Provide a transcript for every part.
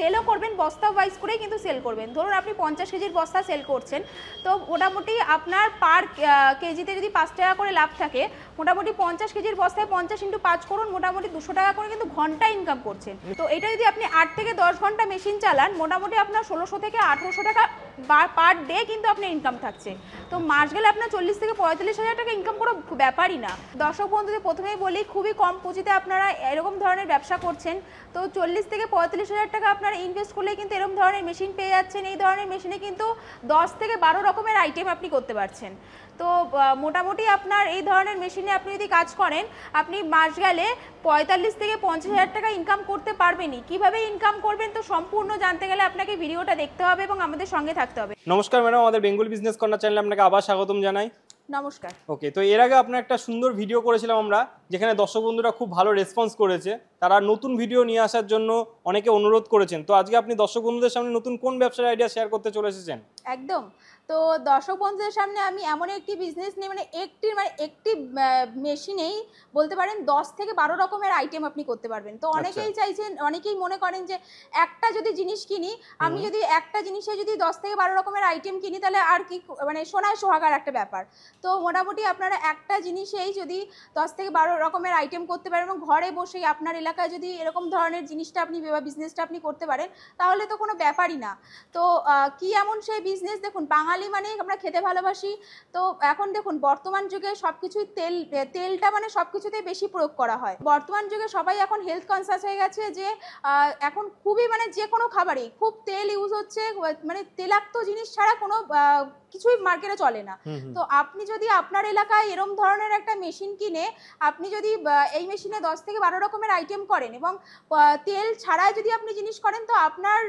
সেলও করবেন বস্তা ওয়াইজ করেই কিন্তু সেল করবেন। ধরুন আপনি 50 কেজির বস্তা সেল করছেন, তো মোটামুটি আপনার পার কেজিতে যদি 5 টাকা করে লাভ থাকে, মোটামুটি 50 কেজির বস্তায় 50 × 5 করুন, মোটামুটি 200 টাকা করে কিন্তু ঘন্টা ইনকাম করছেন। তো এটা যদি আপনি 8 থেকে 10 ঘন্টা মেশিন চালান, মোটামুটি আপনার 1600 থেকে 1800 টাকা পার ডে কিন্তু আপনার ইনকাম থাকছে। তো মাস গেলে আপনার 40 থেকে 45 হাজার টাকা ইনকাম করা ব্যাপারই না। দর্শক বন্ধুদের প্রথমেই বলি, খুবই কম পুঁজিতে আপনারা এরকম ধরনের ব্যবসা করছেন, তো 40 থেকে 45 হাজার টাকা আপনারা ইনভেস্ট করলে কিন্তু এরকম ধরনের মেশিন পেয়ে যাচ্ছেন। এই ধরনের মেশিনে কিন্তু 10 থেকে 12 রকমের আইটেম আপনি করতে পারছেন। তো মোটামুটি আপনার এই ধরনের মেশিনে আপনি যদি কাজ করেন, আপনি মাস গেলে 45 থেকে 50 হাজার টাকা ইনকাম করতে পারবেনই। কিভাবে ইনকাম করবেন তো সম্পূর্ণ জানতে গেলে আপনাকে ভিডিওটা দেখতে হবে এবং আমাদের সঙ্গে থাকতে হবে। নমস্কার ম্যাডাম, আমাদের বেঙ্গল বিজনেস কর্নার চ্যানেলে আপনাকে আবার স্বাগতম জানাই। নমস্কার। ওকে, তো এর আগে আপনার একটা সুন্দর ভিডিও করেছিলাম আমরা, যেখানে দর্শক বন্ধুরা খুব ভালো রেসপন্স করেছে। তারা নতুন ভিডিও নিয়ে আসার জন্য অনেকে অনুরোধ করেছেন। তো আজকে আপনি দর্শক বন্ধুদের সামনে নতুন কোন ব্যবসার আইডিয়া শেয়ার করতে চলে এসেছেন? একদম। তো দর্শক বন্ধুদের সামনে আমি এমন একটি বিজনেস নিয়ে, একটি মেশিনেই বলতে পারেন 10 থেকে 12 রকমের আইটেম আপনি করতে পারবেন। তো অনেকেই চাইছেন, অনেকেই মনে করেন যে একটা যদি জিনিস কিনি, আমি যদি একটা জিনিসে যদি 10 থেকে 12 রকমের আইটেম কিনি, তাহলে আর কি সোনায় সোহাগার একটা ব্যাপার। তো মোটামুটি আপনারা একটা জিনিসেই যদি 10 থেকে 12 রকমের আইটেম করতে পারেন এবং ঘরে বসেই আপনার এলাকায় যদি এরকম ধরনের জিনিসটা আপনি বিজনেসটা আপনি করতে পারেন, তাহলে তো কোনো ব্যাপারই না। তো কি এমন সেই বিজনেস? দেখুন, বাঙালি মানে আমরা খেতে ভালোবাসি। তো এখন দেখুন, বর্তমান যুগে সবকিছুই তেলটা মানে সবকিছুতেই বেশি প্রয়োগ করা হয়। বর্তমান যুগে সবাই এখন হেলথ কনসাস হয়ে গেছে, যে এখন খুবই যে কোনো খাবারেই খুব তেল ইউজ হচ্ছে, মানে তেলাক্ত জিনিস ছাড়া কোনো কিছুই মার্কেটে চলে না। তো আপনি যদি আপনার এলাকায় এরকম ধরনের একটা মেশিন কিনে আপনি যদি এই মেশিনে 10 থেকে 12 রকমের আইটেম করেন এবং তেল ছাড়াই যদি আপনি জিনিস করেন, তো আপনার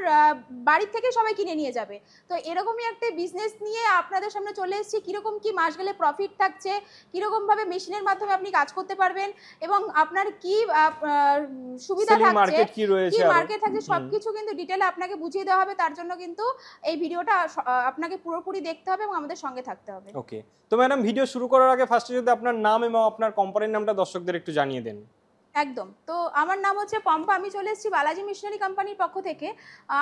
বাড়ি থেকে সবাই কিনে নিয়ে যাবে। তো এরকমই একটা বিজনেস নিয়ে আপনাদের সামনে চলে এসেছি। কীরকম কি মাস গেলে প্রফিট থাকছে, কীরকমভাবে মেশিনের মাধ্যমে আপনি কাজ করতে পারবেন এবং আপনার কি সুবিধা থাকছে, কি মার্কেট থাকছে, সবকিছু কিন্তু ডিটেলে আপনাকে বুঝিয়ে দেওয়া হবে। তার জন্য কিন্তু এই ভিডিওটা আপনাকে পুরোপুরি দেখতে হবে এবং আমাদের সঙ্গে থাকতে হবে। ওকে, তো ম্যাডাম ভিডিও শুরু করার আগে ফার্স্টে যদি আপনার নাম এবং আপনার কোম্পানির নামটা দর্শকদের একটু জানিয়ে দেন। একদম। তো আমার নাম হচ্ছে পম্পা, আমি চলে এসেছি বালাজি মিশনারি কোম্পানির পক্ষ থেকে।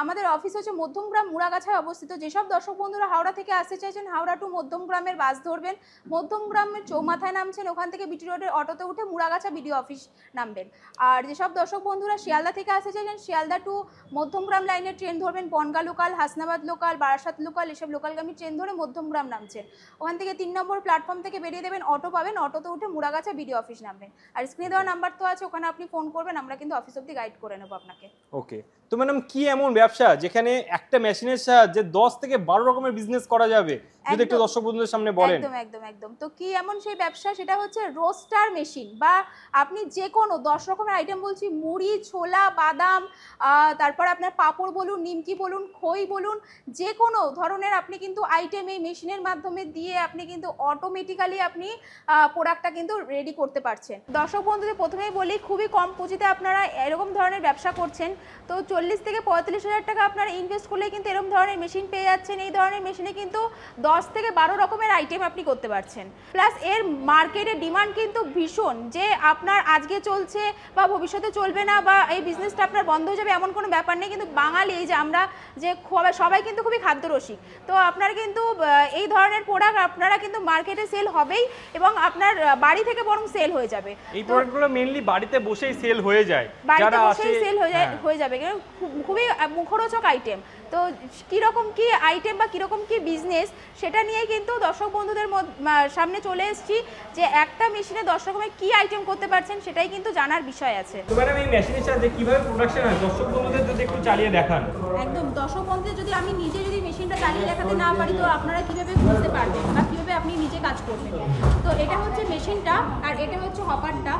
আমাদের অফিস হচ্ছে মধ্যমগ্রাম মুড়াগাছায় অবস্থিত। যেসব দর্শক বন্ধুরা হাওড়া থেকে আসতে চাইছেন, হাওড়া টু মধ্যমগ্রামের বাস ধরবেন, মধ্যমগ্রামের চৌমাথায় নামছেন, ওখান থেকে বিটি রোডের অটোতে উঠে মুড়াগাছা বিডিও অফিস নামবেন। আর যেসব দর্শক বন্ধুরা শিয়ালদা থেকে আসতে চাইছেন, শিয়ালদা টু মধ্যমগ্রাম লাইনের ট্রেন ধরবেন, Bongaon local, Hasnabad local, Barasat local, এসব লোকালগামী ট্রেন ধরে মধ্যমগ্রাম নামছেন। ওখান থেকে 3 নম্বর প্ল্যাটফর্ম থেকে বেরিয়ে দেবেন, অটো পাবেন, অটোতে উঠে মুড়াগাছা বিডিও অফিস নামবেন। আর স্ক্রিনে দেওয়া নাম্বার তো আছে, ওখানে আপনি ফোন করবেন, আমরা কিন্তু অফিস অবধি গাইড করে নেব আপনাকে। ওকে, তো ম্যাডাম কি এমন ব্যবসা যেখানে একটা মেশিনের সাহায্যে 10 থেকে 12 রকমের বিজনেস করা যাবে, যদি একটু দর্শক বন্ধুদের সামনে বলেন। একদম। তো কি এমন সেই ব্যবসা? সেটা হচ্ছে রোস্টার মেশিন। বা আপনি যে কোনো 10 রকমের আইটেম বলছি, মুড়ি, ছোলা, বাদাম, তারপর আপনার পাঁপড় বলুন, নিমকি বলুন, খই বলুন, যে কোনো ধরনের আপনি কিন্তু আইটেম এই মেশিনের মাধ্যমে দিয়ে আপনি কিন্তু অটোমেটিক্যালি আপনি প্রোডাক্টটা কিন্তু রেডি করতে পারছেন। দর্শক বন্ধুদের প্রথমেই বলি, খুবই কম পুঁজিতে আপনারা এরকম ধরনের ব্যবসা করছেন, তো 40 থেকে 45 হাজার টাকা আপনারা ইনভেস্ট করলে কিন্তু এরকম ধরনের মেশিন পেয়ে যাচ্ছেন। এই ধরনের মেশিনে কিন্তু 10 থেকে 12 রকমের আইটেম আপনি করতে পারছেন। প্লাস এর মার্কেটে ডিমান্ড কিন্তু ভীষণ, যে আপনার আজকে চলছে বা ভবিষ্যতে চলবে না বা এই বিজনেসটা আপনার বন্ধ হয়ে যাবে এমন কোনো ব্যাপার নেই। কিন্তু বাঙালি যে আমরা যে সবাই কিন্তু খুবই খাদ্যরসিক। তো আপনারা কিন্তু এই ধরনের প্রোডাক্ট আপনারা কিন্তু মার্কেটে সেল হবেই এবং আপনার বাড়ি থেকে বরং সেল হয়ে যাবে। এই প্রোডাক্টগুলো মেইনলি বাড়িতে বসেই সেল হয়ে যায়, যারা আসে সেল হয়ে যাবে, খুবই মুখরোচক আইটেম। তো কীরকম কি আইটেম বা কীরকম কি বিজনেস, সেটা নিয়ে কিন্তু দর্শক বন্ধুদের সামনে চলে এসেছি, যে একটা মেশিনে 10 রকমের কি আইটেম করতে পারছেন সেটাই কিন্তু জানার বিষয় আছে। তো ম্যাডাম এই মেশিনের সাথে কিভাবে প্রোডাকশন হয় দর্শক বন্ধুদের যদি একটু চালিয়ে দেখান। একদম। দর্শক বন্ধুদের যদি আমি নিজে যদি মেশিনটা চালিয়ে দেখাতে না পারি, তো আপনারা কীভাবে বুঝতে পারবেন বা কীভাবে আপনি নিজে কাজ করবেন? তো এটা হচ্ছে মেশিনটা, আর এটা হচ্ছে হপারটা।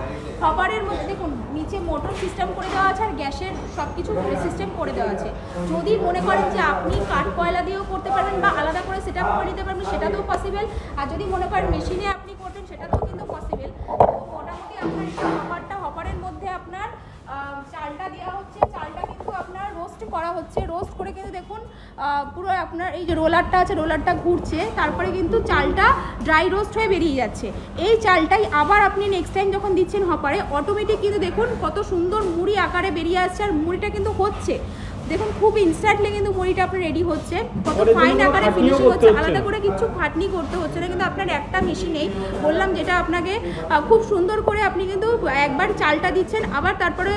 হপারের মধ্যে দেখুন নিচে মোটর সিস্টেম করে দেওয়া আছে আর গ্যাসের সব কিছু সিস্টেম করে দেওয়া আছে। যদি মনে করেন যে আপনি কাঠ কয়লা দিয়েও করতে পারবেন বা আলাদা করে সেট আপ করে দিতে পারবেন, সেটাতেও পসিবল। আর যদি মনে করেন মেশিনে আপনি করবেন, সেটাতেও কিন্তু পসিবল। তো মোটামুটি আপনার হপারের মধ্যে আপনার চালটা দেওয়া হচ্ছে, চালটা কিন্তু আপনার রোস্ট করা হচ্ছে। রোস্ট করে কিন্তু দেখুন পুরো আপনার এই যে রোলারটা আছে, রোলারটা ঘুরছে, তারপরে কিন্তু চালটা ড্রাই রোস্ট হয়ে বেরিয়ে যাচ্ছে। এই চালটাই আবার আপনি নেক্সট টাইম যখন দিচ্ছেন হপারে, অটোমেটিক কিন্তু দেখুন কত সুন্দর মুড়ি আকারে বেরিয়ে আসছে, আর মুড়িটা কিন্তু হচ্ছে। দেখুন খুব ইনস্ট্যান্টলি কিন্তু মুড়িটা আপনার রেডি হচ্ছে, কত ওটার জন্য ফাইন কোনো আকারে খাটনিও ফিনিশিং করতে হচ্ছে, হচ্ছে আলাদা না। করে কিছু খাটনি করতে হচ্ছে না, কিন্তু আপনার একটা মেশিনেই বললাম যেটা আপনাকে খুব সুন্দর করে আপনি কিন্তু একবার চালটা দিচ্ছেন, আবার তারপরে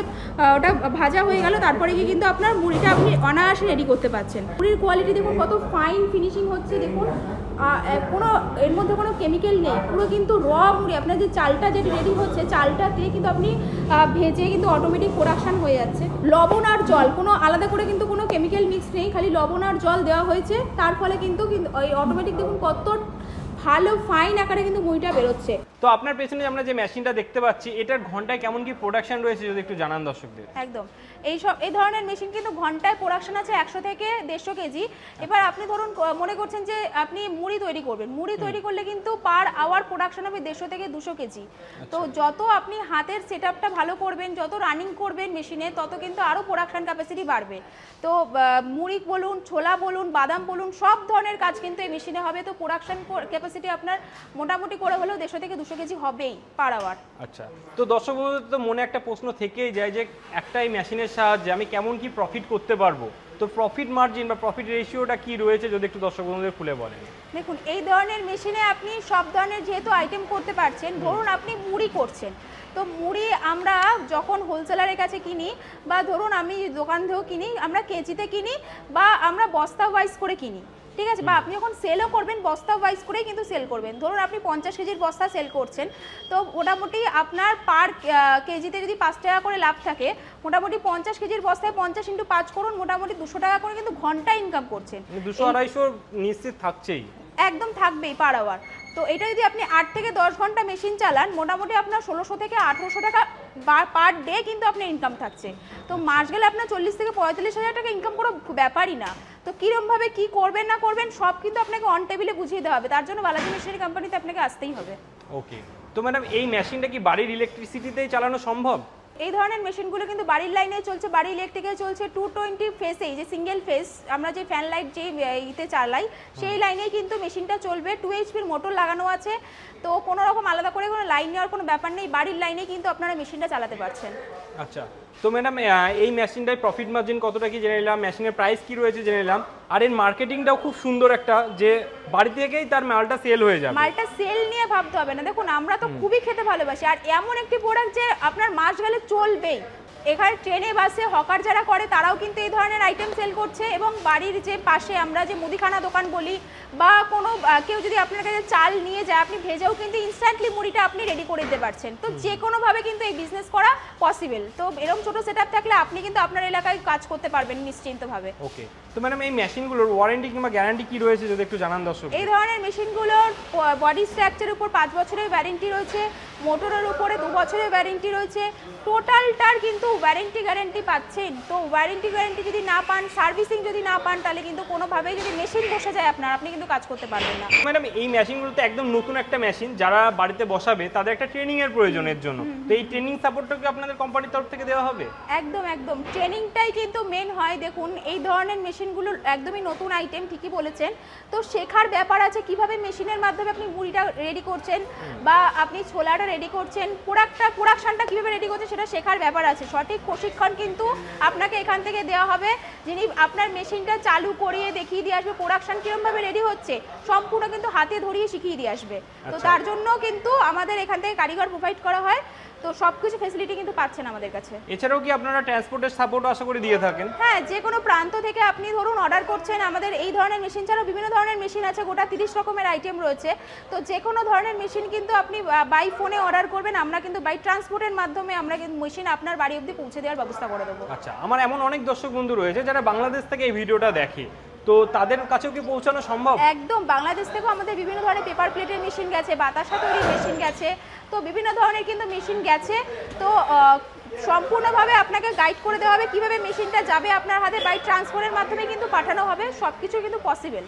ওটা ভাজা হয়ে গেল, তারপরে গিয়ে কিন্তু আপনার মুড়িটা আপনি অনায়াসে রেডি করতে পারছেন। মুড়ির কোয়ালিটি দেখুন কত ফাইন ফিনিশিং হচ্ছে, দেখুন কোনো এর মধ্যে কোনো কেমিক্যাল নেই, পুরো কিন্তু র মুড়ি। আপনার যে চালটা যেটা রেডি হচ্ছে, চালটা দিয়ে কিন্তু আপনি ভেজে কিন্তু অটোমেটিক প্রোডাকশন হয়ে যাচ্ছে। লবণ আর জল কোনো আলাদা করে কিন্তু কোনো কেমিক্যাল মিক্স নেই, খালি লবণ আর জল দেওয়া হয়েছে, তার ফলে কিন্তু ওই অটোমেটিক দেখুন কত ভালো ফাইন আকারে কিন্তু মুড়িটা বেরোচ্ছে। তো আপনার পেছনে আমরা যে মেশিনটা দেখতে পাচ্ছি, এটার ঘন্টায় কেমন কি প্রোডাকশন রয়েছে যদি একটু জানান দর্শকদের। একদম এই ধরনের মেশিন কিন্তু ঘন্টায় প্রোডাকশন আছে 100 থেকে 150 কেজি। এবার আপনি ধরুন মনে করছেন যে আপনি মুড়ি তৈরি করবেন, মুড়ি তৈরি করলে কিন্তু পার আওয়ার প্রোডাকশন হবে 150 থেকে 200 কেজি। তো যত আপনি হাতের সেটআপটা ভালো করবেন, যত রানিং করবেন মেশিনে, তত কিন্তু আরও প্রোডাকশন ক্যাপাসিটি বাড়বে। তো মুড়ি বলুন, ছোলা বলুন, বাদাম বলুন, সব ধরনের কাজ কিন্তু এই মেশিনে হবে। তো প্রোডাকশন ক্যাপাসিটি আপনার মোটামুটি করে হলেও 150 থেকে 200 কেজি হবেই পার আওয়ার। আচ্ছা, তো দর্শক বন্ধুদের তো মনে একটা প্রশ্ন থেকেই যায় যে একটা এই মেশিনের সাহায্যে আমি কেমন কি প্রফিট করতে পারবো, তো প্রফিট মার্জিন বা প্রফিট রেশিওটা কি রয়েছে যদি একটু দর্শক বন্ধুদের খুলে বলেন। দেখুন এই ধরনের মেশিনে আপনি সব ধরনের যেহেতু আইটেম করতে পারছেন, ধরুন আপনি মুড়ি করছেন, তো মুড়ি আমরা যখন হোলসেলারের কাছে কিনি বা ধরুন আমি দোকান থেকেও কিনি, আমরা কেজিতে কিনি বা আমরা বস্তা ওয়াইজ করে কিনি, ঠিক আছে, বা আপনি যখন সেলও করবেন বস্তা ওয়াইজ করেই কিন্তু সেল করবেন। ধরুন আপনি 50 কেজির বস্তা সেল করছেন, তো মোটামুটি আপনার পার কেজিতে যদি 5 টাকা করে লাভ থাকে, মোটামুটি 50 কেজির বস্তায় 50 × 5 করুন, মোটামুটি 200 টাকা করে কিন্তু ঘন্টায় ইনকাম করছেন। 200-250 নিশ্চিত থাকছেই, একদম থাকবেই পার আওয়ার। তো এটা যদি আপনি 8 থেকে 10 ঘন্টা মেশিন চালান, মোটামুটি আপনার 1600 থেকে 1800 টাকা পার ডে কিন্তু আপনার ইনকাম থাকছে। তো মাস গেলে আপনার 40 থেকে 45 হাজার টাকা ইনকাম করা ব্যাপারই না। তো কীরকমভাবে কী করবেন না করবেন সব কিন্তু আপনাকে অন টেবিলে বুঝিয়ে দেওয়া হবে, তার জন্য বালাজি মেশিনারি কোম্পানিতে আপনাকে আসতেই হবে। ওকে, তো ম্যাডাম এই মেশিনটা কি বাড়ির ইলেকট্রিসিটিতেই চালানো সম্ভব? এই ধরনের মেশিনগুলো কিন্তু বাড়ির লাইনে চলছে, বাড়ির ইলেকট্রিকে চলছে। 220 ফেসেই যে সিঙ্গেল ফেস আমরা যে ফ্যান লাইট যে ইতে চালাই, সেই লাইনেই কিন্তু মেশিনটা চলবে। 2 HP-র মোটর লাগানো আছে, তো কোনো রকম আলাদা করে কোনো লাইন নেওয়ার কোনো ব্যাপার নেই, বাড়ির লাইনেই কিন্তু আপনারা মেশিনটা চালাতে পারছেন। আচ্ছা, তো ম্যাডাম এই মেশিনটায় প্রফিট মার্জিন কতটা কি জেনে নিলাম, মেশিনের প্রাইস কি রয়েছে জেনে নিলাম, আর এর মার্কেটিংটাও খুব সুন্দর একটা, যে বাড়ি থেকেই তার মালটা সেল হয়ে যাবে। মালটা সেল নিয়ে ভাবতে হবে না। দেখুন আমরা তো খুবই খেতে ভালোবাসি, আর এমন একটি প্রোডাক্ট যে আপনার মাস গেলে চলবেই। এখানে ট্রেনে বাসে হকার যারা করে তারাও কিন্তু এই ধরনের আইটেম সেল করছে, এবং বাড়ির যে পাশে আমরা যে মুদিখানা দোকান বলি বা কোনো কেউ যদি আপনার কাছে চাল নিয়ে যায়, আপনি ভেজেও কিন্তু ইনস্ট্যান্টলি মুড়িটা আপনি রেডি করে দিতে পারছেন। তো যে কোনোভাবে কিন্তু এই বিজনেস করা পসিবল। তো এরকম ছোটো সেটআপ থাকলে আপনি কিন্তু আপনার এলাকায় কাজ করতে পারবেন নিশ্চিন্তভাবে। ওকে, তো ম্যাডাম এই মেশিনগুলোর ওয়ারেন্টি কিংবা গ্যারান্টি কি রয়েছে যদি একটু জানান দর্শক। এই ধরনের মেশিনগুলোর বডি স্ট্রাকচারের উপর 5 বছরের ওয়ারেন্টি রয়েছে, মোটরের উপরে 2 বছরের ওয়ারেন্টি রয়েছে, টোটালটার কিন্তু ওয়ারেন্টি গ্যারান্টি পাচ্ছেন। তো ওয়ারেন্টি গ্যারান্টি যদি না পান, সার্ভিসিং যদি না পান, তাহলে কিন্তু কোনোভাবেই যদি মেশিন বসে যায় আপনার, আপনি কিন্তু কাজ করতে পারবেন না। ম্যাডাম এই মেশিনগুলো তো একদম নতুন একটা মেশিন, যারা বাড়িতে বসাবে তাদের একটা ট্রেনিং এর প্রয়োজনের জন্য, তো এই ট্রেনিং সাপোর্টটা কি আপনাদের কোম্পানির তরফ থেকে দেওয়া হবে? একদম একদম, ট্রেনিংটাই কিন্তু মেন হয়। দেখুন এই ধরনের মেশিনগুলো একদমই নতুন আইটেম, ঠিকই বলেছেন। তো শেখার ব্যাপার আছে কিভাবে মেশিনের মাধ্যমে আপনি মুড়িটা রেডি করছেন বা আপনি ছোলাটা রেডি করছেন, প্রোডাকশনটা কিভাবে রেডি করছেন সেটা শেখার ব্যাপার আছে। সঠিক প্রশিক্ষণ কিন্তু আপনাকে এখান থেকে দেওয়া হবে, যিনি আপনার মেশিনটা চালু করিয়ে দেখিয়ে দিয়ে আসবে, প্রোডাকশন কিরকমভাবে রেডি হচ্ছে সম্পূর্ণ কিন্তু হাতে ধরিয়ে শিখিয়ে দিয়ে আসবে। তো তার জন্য কিন্তু আমাদের এখান থেকে কারিগর প্রোভাইড করা হয়। তো সবকিছু ফ্যাসিলিটি কিন্তু পাচ্ছেন আমাদের কাছে। এছাড়াও কি আপনারা ট্রান্সপোর্টের সাপোর্টও আশা করে দিয়ে থাকেন? হ্যাঁ, যে কোনো প্রান্ত থেকে আপনি ধরুন অর্ডার করছেন, আমাদের এই ধরনের মেশিন ছাড়াও বিভিন্ন ধরনের মেশিন আছে, গোটা 30 রকমের আইটেম রয়েছে। তো যে কোনো ধরনের মেশিন কিন্তু আপনি বাই ফোনে অর্ডার করবেন, আমরা কিন্তু বাই ট্রান্সপোর্টের মাধ্যমে আমরা কিন্তু মেশিন আপনার বাড়ি অবধি পৌঁছে দেওয়ার ব্যবস্থা করে দেবো। আচ্ছা, আমার এমন অনেক দর্শক বন্ধু রয়েছে যারা বাংলাদেশ থেকে এই ভিডিওটা দেখে, তো তাদের কাছেও কি পৌঁছানো সম্ভব? একদম, বাংলাদেশ থেকেও আমাদের বিভিন্ন ধরনের পেপার প্লেটের মেশিন গেছে, বাতাসা তৈরির মেশিন গেছে, তো বিভিন্ন ধরনের কিন্তু মেশিন গেছে। তো সম্পূর্ণভাবে আপনাকে গাইড করে দেওয়া হবে কীভাবে মেশিনটা যাবে আপনার হাতে, বাই ট্রান্সপোর্টের মাধ্যমে কিন্তু পাঠানো হবে, সব কিছু কিন্তু পসিবল।